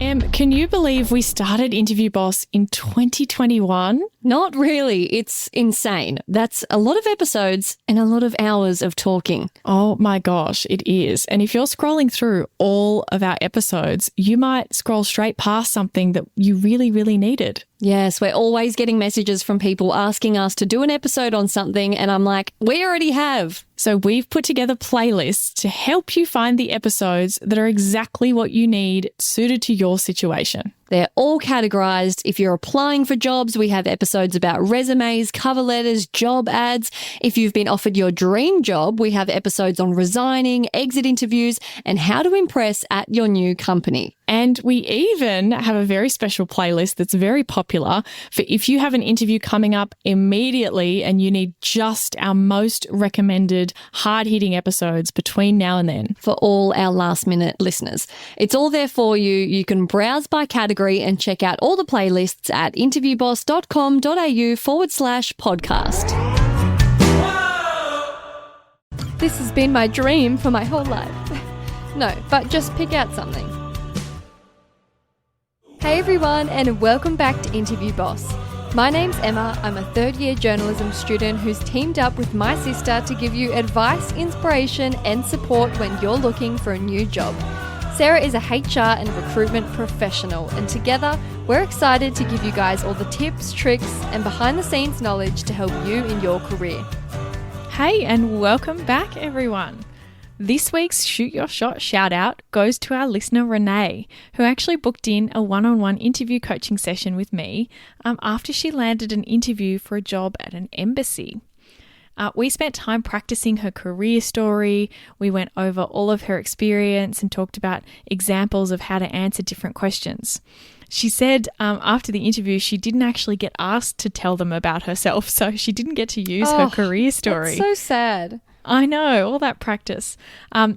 Can you believe we started Interview Boss in 2021? Not really. It's insane. That's a lot of episodes and a lot of hours of talking. Oh my gosh, it is. And if you're scrolling through all of our episodes, you might scroll straight past something that you really, really needed. Yes, we're always getting messages from people asking us to do an episode on something, and I'm like, we already have. So we've put together playlists to help you find the episodes that are exactly what you need, suited to your situation. They're all categorized. If you're applying for jobs, we have episodes about resumes, cover letters, job ads. If you've been offered your dream job, we have episodes on resigning, exit interviews, and how to impress at your new company. And we even have a very special playlist that's very popular for if you have an interview coming up immediately and you need just our most recommended hard-hitting episodes between now and then. For all our last-minute listeners. It's all there for you. You can browse by category and check out all the playlists at interviewboss.com.au/podcast. This has been my dream for my whole life. No, but just pick out something. Hey everyone, and welcome back to Interview Boss. My name's Emma. I'm a third-year journalism student who's teamed up with my sister to give you advice, inspiration, and support when you're looking for a new job. Sarah is a HR and recruitment professional, and together we're excited to give you guys all the tips, tricks, and behind-the-scenes knowledge to help you in your career. Hey, and welcome back, everyone. This week's Shoot Your Shot shout out goes to our listener Renee, who actually booked in a one-on-one interview coaching session with me after she landed an interview for a job at an embassy. We spent time practicing her career story. We went over all of her experience and talked about examples of how to answer different questions. She said after the interview, she didn't actually get asked to tell them about herself, so she didn't get to use her career story. That's so sad. I know, all that practice.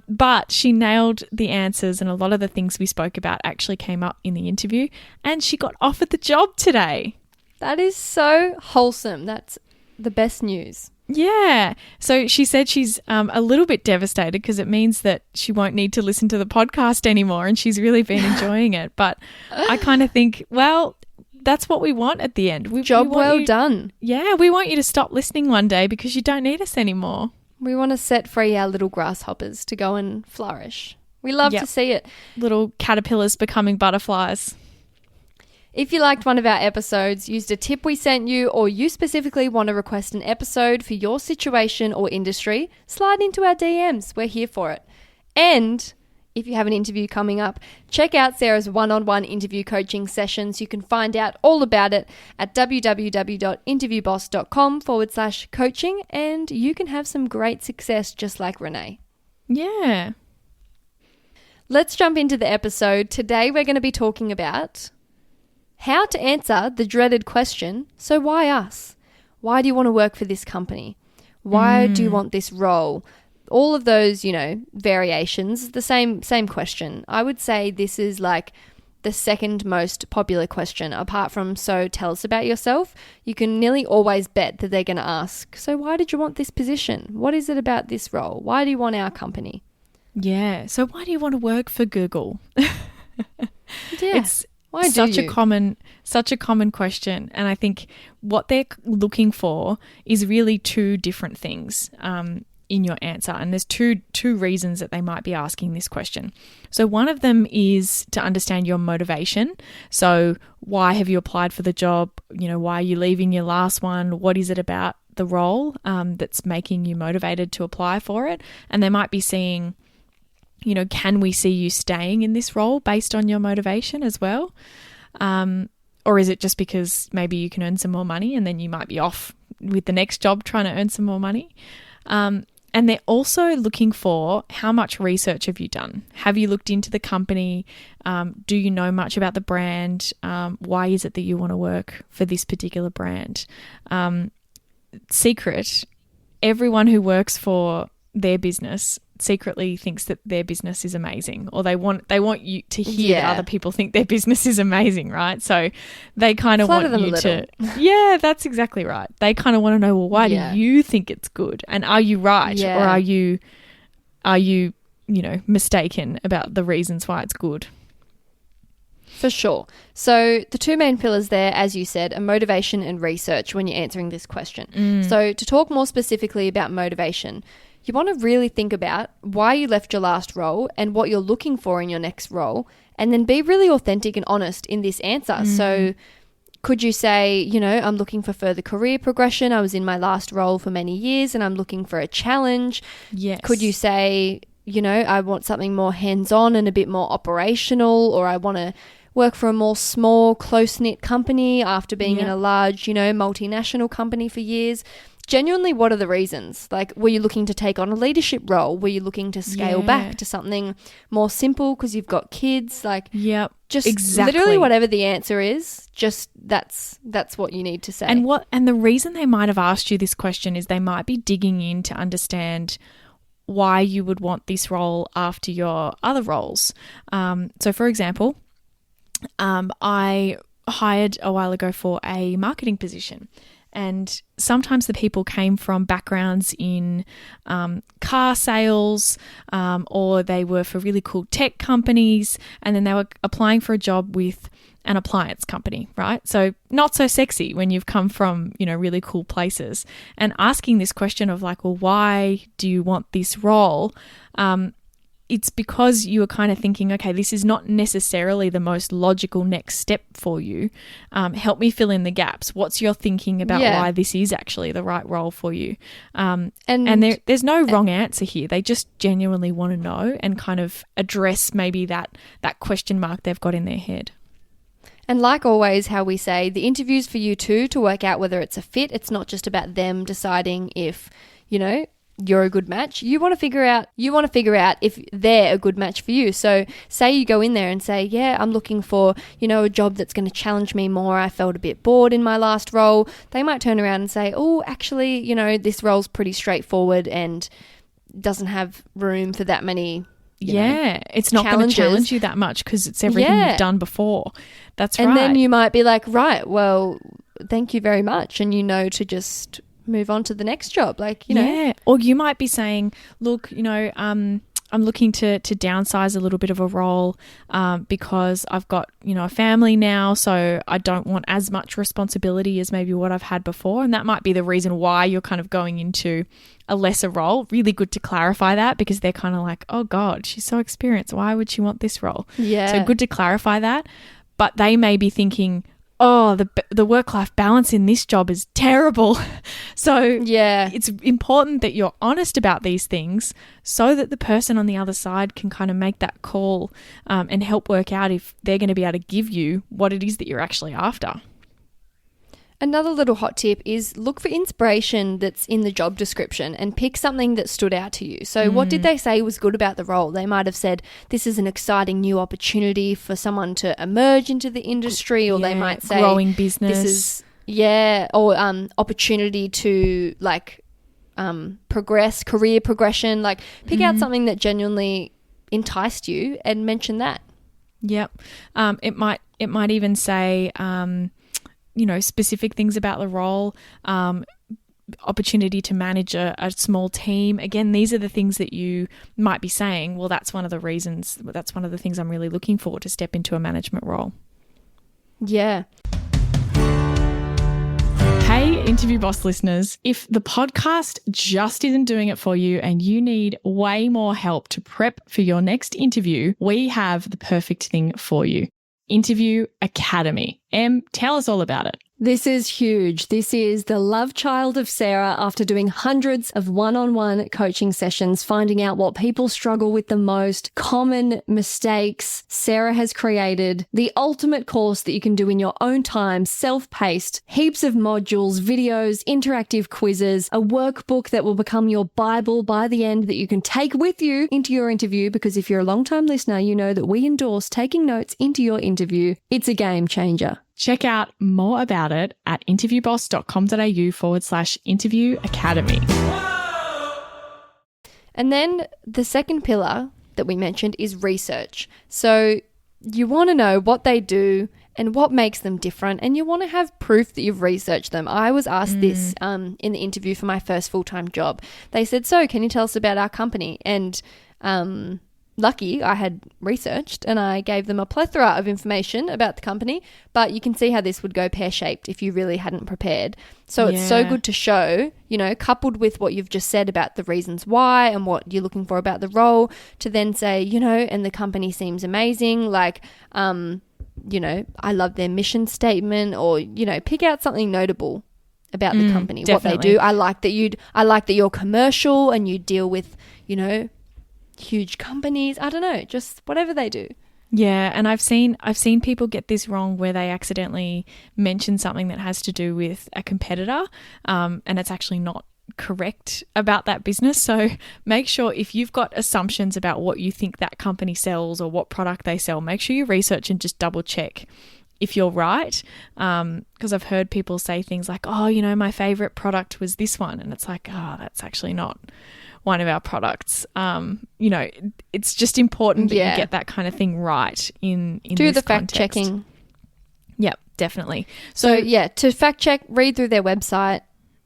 But she nailed the answers, and a lot of the things we spoke about actually came up in the interview, and she got offered the job today. That is so wholesome. That's the best news. Yeah. So she said she's a little bit devastated because it means that she won't need to listen to the podcast anymore, and she's really been enjoying it. But I kind of think, well, that's what we want at the end. Job well done. Yeah, we want you to stop listening one day because you don't need us anymore. We want to set free our little grasshoppers to go and flourish. We love to see it. Little caterpillars becoming butterflies. If you liked one of our episodes, used a tip we sent you, or you specifically want to request an episode for your situation or industry, slide into our DMs. We're here for it. And if you have an interview coming up, check out Sarah's one-on-one interview coaching sessions. You can find out all about it at www.interviewboss.com/coaching, and you can have some great success just like Renee. Yeah. Let's jump into the episode. Today we're going to be talking about how to answer the dreaded question, so why us? Why do you want to work for this company? Why do you want this role? All of those, variations, the same question. I would say this is like the second most popular question, apart from so tell us about yourself. You can nearly always bet that they're going to ask, so why did you want this position? What is it about this role? Why do you want our company? Yeah, so why do you want to work for Google? It's Why such a common question, and I think what they're looking for is really two different things in your answer, and there's two reasons that they might be asking this question. So one of them is to understand your motivation. So why have you applied for the job? Why are you leaving your last one? What is it about the role that's making you motivated to apply for it? And they might be seeing, can we see you staying in this role based on your motivation as well? Or is it just because maybe you can earn some more money and then you might be off with the next job trying to earn some more money? And they're also looking for how much research have you done? Have you looked into the company? Do you know much about the brand? Why is it that you want to work for this particular brand? Secret, everyone who works for their business secretly thinks that their business is amazing, or they want you to hear that other people think their business is amazing, right? So they kind of want you to yeah, that's exactly right. They kind of want to know, well, why do you think it's good, and are you right, or are you mistaken about the reasons why it's good? For sure. So the two main pillars there, as you said, are motivation and research when you're answering this question. So to talk more specifically about motivation, you want to really think about why you left your last role and what you're looking for in your next role, and then be really authentic and honest in this answer. So could you say, I'm looking for further career progression. I was in my last role for many years and I'm looking for a challenge. Yes. Could you say, I want something more hands-on and a bit more operational, or I want to work for a more small, close-knit company after being in a large, multinational company for years. Genuinely, what are the reasons? Like, were you looking to take on a leadership role? Were you looking to scale back to something more simple because you've got kids? Like, just literally whatever the answer is, just that's what you need to say. And the reason they might have asked you this question is they might be digging in to understand why you would want this role after your other roles. So, for example, I hired a while ago for a marketing position, and sometimes the people came from backgrounds in car sales, or they were for really cool tech companies, and then they were applying for a job with an appliance company, right? So not so sexy when you've come from, really cool places. And asking this question of like, well, why do you want this role? It's because you were kind of thinking, okay, this is not necessarily the most logical next step for you. Help me fill in the gaps. What's your thinking about why this is actually the right role for you? And there's no wrong answer here. They just genuinely want to know and kind of address maybe that question mark they've got in their head. And like always, how we say, the interview's for you too, to work out whether it's a fit. It's not just about them deciding if, you're a good match. You want to figure out if they're a good match for you. So say you go in there and say, yeah, I'm looking for, a job that's going to challenge me more. I felt a bit bored in my last role. They might turn around and say, oh, actually, this role's pretty straightforward and doesn't have room for that many it's not going to challenge you that much because it's everything you've done before. That's right. And then you might be like, right, well, thank you very much. And to just move on to the next job. Like, Yeah. Or you might be saying, look, I'm looking to downsize a little bit of a role because I've got, a family now, so I don't want as much responsibility as maybe what I've had before. And that might be the reason why you're kind of going into a lesser role. Really good to clarify that, because they're kind of like, oh God, she's so experienced. Why would she want this role? Yeah. So good to clarify that. But they may be thinking, oh, the work-life balance in this job is terrible. So it's important that you're honest about these things so that the person on the other side can kind of make that call and help work out if they're going to be able to give you what it is that you're actually after. Another little hot tip is look for inspiration that's in the job description and pick something that stood out to you. So what did they say was good about the role? They might have said, this is an exciting new opportunity for someone to emerge into the industry, or they might say growing business. This is, or opportunity to progress, career progression. Like pick out something that genuinely enticed you and mention that. Yep. It might even say specific things about the role, opportunity to manage a small team. Again, these are the things that you might be saying, well, that's one of the things I'm really looking for to step into a management role. Yeah. Hey, Interview Boss listeners, if the podcast just isn't doing it for you and you need way more help to prep for your next interview, we have the perfect thing for you. Interview Academy. Em, tell us all about it. This is huge. This is the love child of Sarah after doing hundreds of one-on-one coaching sessions, finding out what people struggle with the most, common mistakes. Sarah has created the ultimate course that you can do in your own time, self-paced, heaps of modules, videos, interactive quizzes, a workbook that will become your Bible by the end that you can take with you into your interview, because if you're a long-time listener, you know that we endorse taking notes into your interview. It's a game changer. Check out more about it at interviewboss.com.au/interview academy. And then the second pillar that we mentioned is research. So you want to know what they do and what makes them different, and you want to have proof that you've researched them. I was asked this in the interview for my first full-time job. They said, so can you tell us about our company? And lucky I had researched and I gave them a plethora of information about the company, but you can see how this would go pear-shaped if you really hadn't prepared. So it's so good to show, you know, coupled with what you've just said about the reasons why and what you're looking for about the role, to then say, you know, and the company seems amazing, like, you know, I love their mission statement, or, you know, pick out something notable about the company, definitely. what they do. I like that you're commercial and you deal with, you know, huge companies. I don't know, just whatever they do. Yeah, and I've seen people get this wrong where they accidentally mention something that has to do with a competitor, and it's actually not correct about that business. So make sure, if you've got assumptions about what you think that company sells or what product they sell, make sure you research and just double check if you're right, because I've heard people say things like, oh, you know, my favorite product was this one, and it's like, oh, that's actually not one of our products. You know, it's just important that you get that kind of thing right in do this the fact context. checking. Yep, definitely. So yeah, to fact check, read through their website,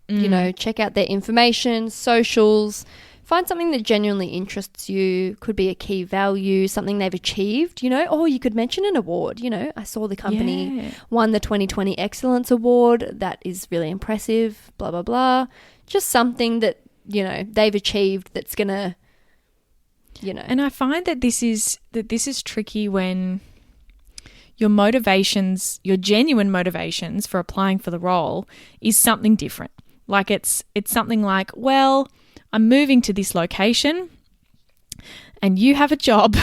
you know, check out their information, socials, find something that genuinely interests you. Could be a key value, something they've achieved, you know, or you could mention an award. You know, I saw the company won the 2020 Excellence Award. That is really impressive, blah, blah, blah. Just something that, you know, they've achieved that's going to, you know. And I find that this is tricky when your motivations, your genuine motivations for applying for the role is something different. Like it's something like, well, I'm moving to this location and you have a job.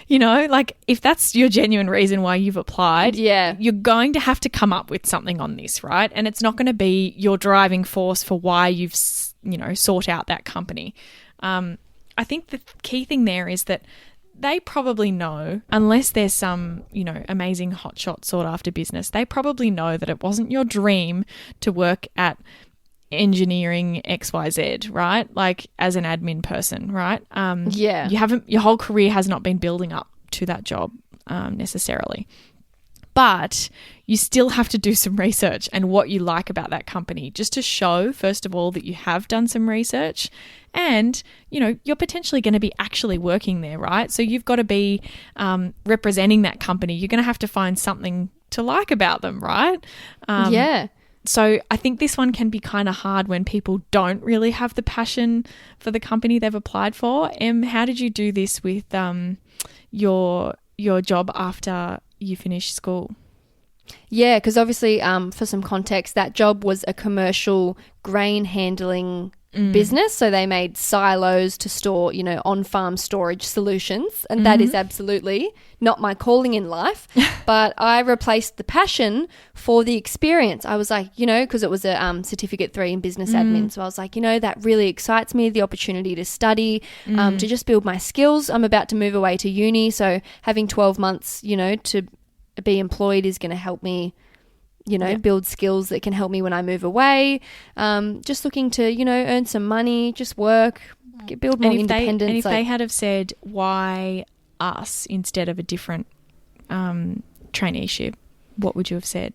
You know, like if that's your genuine reason why you've applied, you're going to have to come up with something on this, right? And it's not going to be your driving force for why you've, you know, sought out that company. I think the key thing there is that they probably know, unless there's some, you know, amazing hotshot sought after business, they probably know that it wasn't your dream to work at engineering XYZ, right? Like as an admin person, right? Your whole career has not been building up to that job necessarily. But you still have to do some research and what you like about that company, just to show, first of all, that you have done some research and, you know, you're potentially going to be actually working there, right? So you've got to be representing that company. You're going to have to find something to like about them, right? So I think this one can be kind of hard when people don't really have the passion for the company they've applied for. How did you do this with your job after you finished school? Yeah, because obviously, for some context, that job was a commercial grain handling business. So they made silos to store, you know, on-farm storage solutions. And that is absolutely not my calling in life. But I replaced the passion for the experience. I was like, you know, because it was a Certificate 3 in business admin. So I was like, you know, that really excites me, the opportunity to study, to just build my skills. I'm about to move away to uni. So having 12 months, you know, to be employed is going to help me, you know, build skills that can help me when I move away. Just looking to, you know, earn some money, just work, build more independence. And if they had have said, why us instead of a different traineeship, what would you have said?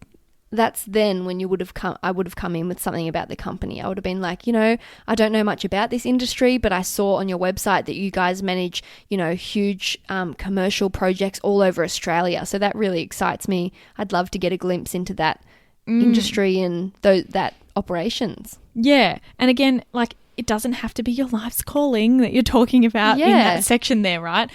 That's then when I would have come in with something about the company. I would have been like, you know, I don't know much about this industry, but I saw on your website that you guys manage, you know, huge commercial projects all over Australia. So that really excites me. I'd love to get a glimpse into that industry and that operations. Yeah. And again, like, it doesn't have to be your life's calling that you're talking about in that section there, right?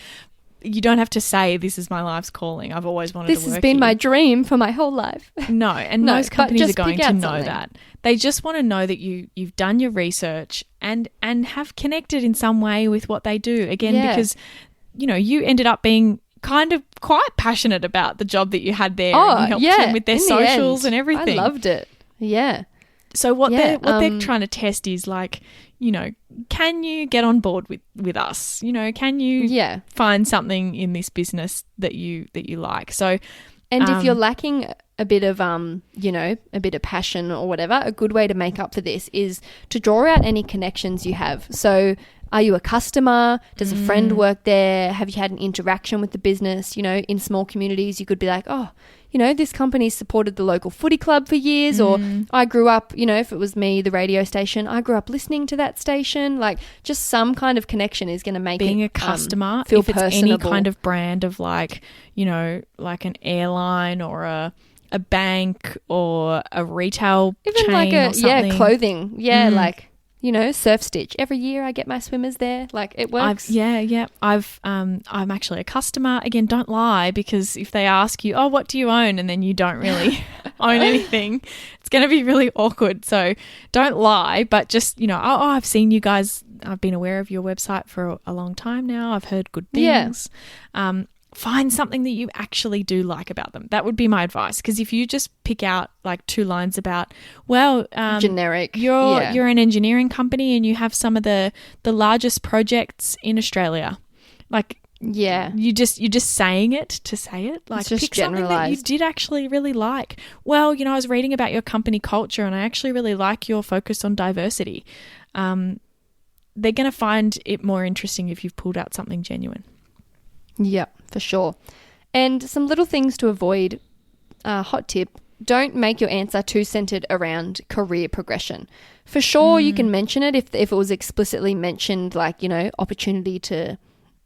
You don't have to say, this is my life's calling. I've always wanted to work here. This has been my dream for my whole life. No, and most companies are going to know that. They just want to know that you've done your research and have connected in some way with what they do. Again, because, you know, you ended up being kind of quite passionate about the job that you had there. And you helped them with their socials and everything. I loved it. Yeah. So what they're trying to test is like, you know, can you get on board with us? You know, can you find something in this business that you like? So, and if you're lacking a bit of you know, a bit of passion or whatever, a good way to make up for this is to draw out any connections you have. So, are you a customer? Does a friend work there? Have you had an interaction with the business? You know, in small communities, you could be like, oh, this company supported the local footy club for years, or I grew up, if it was me, the radio station, I grew up listening to that station. Like, just some kind of connection is going to make being it a customer, feel if it's personable. any kind of brand of like, like an airline or a bank or a retail even chain like or something. clothing. Yeah, like, Surf Stitch. Every year I get my swimmers there. Like, it works. I'm actually a customer. Again, don't lie, because if they ask you, oh, what do you own? And then you don't really own anything, it's going to be really awkward. So don't lie, but just, I've seen you guys. I've been aware of your website for a long time now. I've heard good things. Yeah. Find something that you actually do like about them. That would be my advice. Because if you just pick out like 2 lines about, generic, you're an engineering company and you have some of the largest projects in Australia, like, you're just saying it to say it. Like, just pick something that you did actually really like. Well, I was reading about your company culture and I actually really like your focus on diversity. They're going to find it more interesting if you've pulled out something genuine. Yeah, for sure. And some little things to avoid. Hot tip: don't make your answer too centered around career progression. For sure, you can mention it if it was explicitly mentioned, like, opportunity to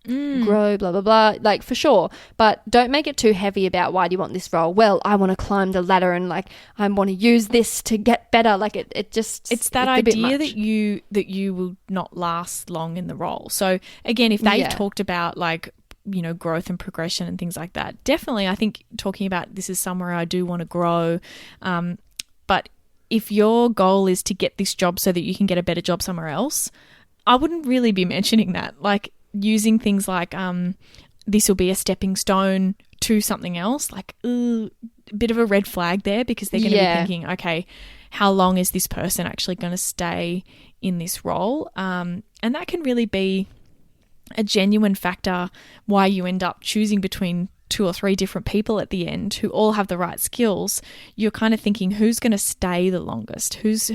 grow, blah, blah, blah, like, for sure. But don't make it too heavy about, why do you want this role? Well, I want to climb the ladder and, like, I want to use this to get better. Like, it's that idea that you will not last long in the role. So again, if they've talked about like, growth and progression and things like that, definitely I think talking about this is somewhere I do want to grow. But if your goal is to get this job so that you can get a better job somewhere else, I wouldn't really be mentioning that. Like, using things like this will be a stepping stone to something else, like a bit of a red flag there, because they're going to be thinking, okay, how long is this person actually going to stay in this role? And that can really be a genuine factor why you end up choosing between 2 or 3 different people at the end who all have the right skills. You're kind of thinking, who's going to stay the longest? Who's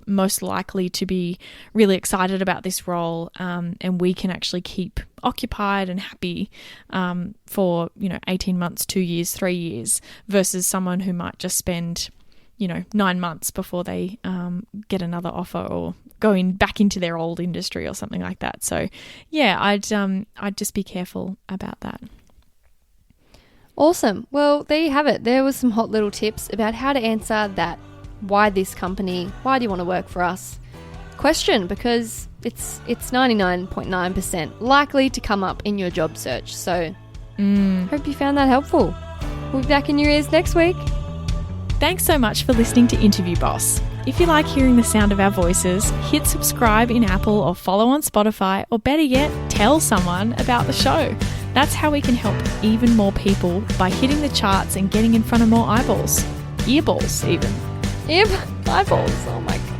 most likely to be really excited about this role, and we can actually keep occupied and happy for 18 months, 2 years, 3 years, versus someone who might just spend 9 months before they get another offer or going back into their old industry or something like that. So I'd just be careful about that. Awesome. Well, there you have it. There was some hot little tips about how to answer that why this company, why do you want to work for us question, because it's 99.9% likely to come up in your job search. So hope you found that helpful. We'll be back in your ears next week. Thanks so much for listening to Interview Boss. If you like hearing the sound of our voices, hit subscribe in Apple or follow on Spotify, or better yet, tell someone about the show. That's how we can help even more people, by hitting the charts and getting in front of more eyeballs. Earballs, even. Eyeballs, oh my God.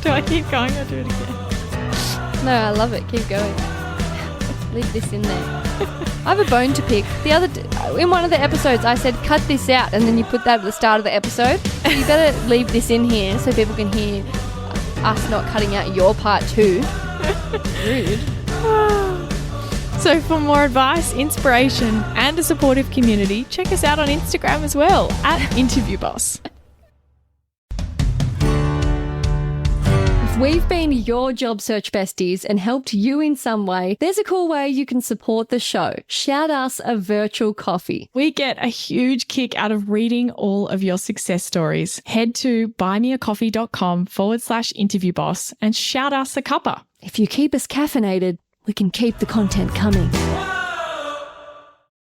Do I keep going or do it again? No, I love it. Keep going. Leave this in there. I have a bone to pick. In one of the episodes, I said, cut this out, and then you put that at the start of the episode. You better leave this in here so people can hear us not cutting out your part too. Rude. So for more advice, inspiration, and a supportive community, check us out on Instagram as well, @InterviewBoss. We've been your job search besties and helped you in some way. There's a cool way you can support the show. Shout us a virtual coffee. We get a huge kick out of reading all of your success stories. Head to buymeacoffee.com/interviewboss and shout us a cuppa. If you keep us caffeinated, we can keep the content coming.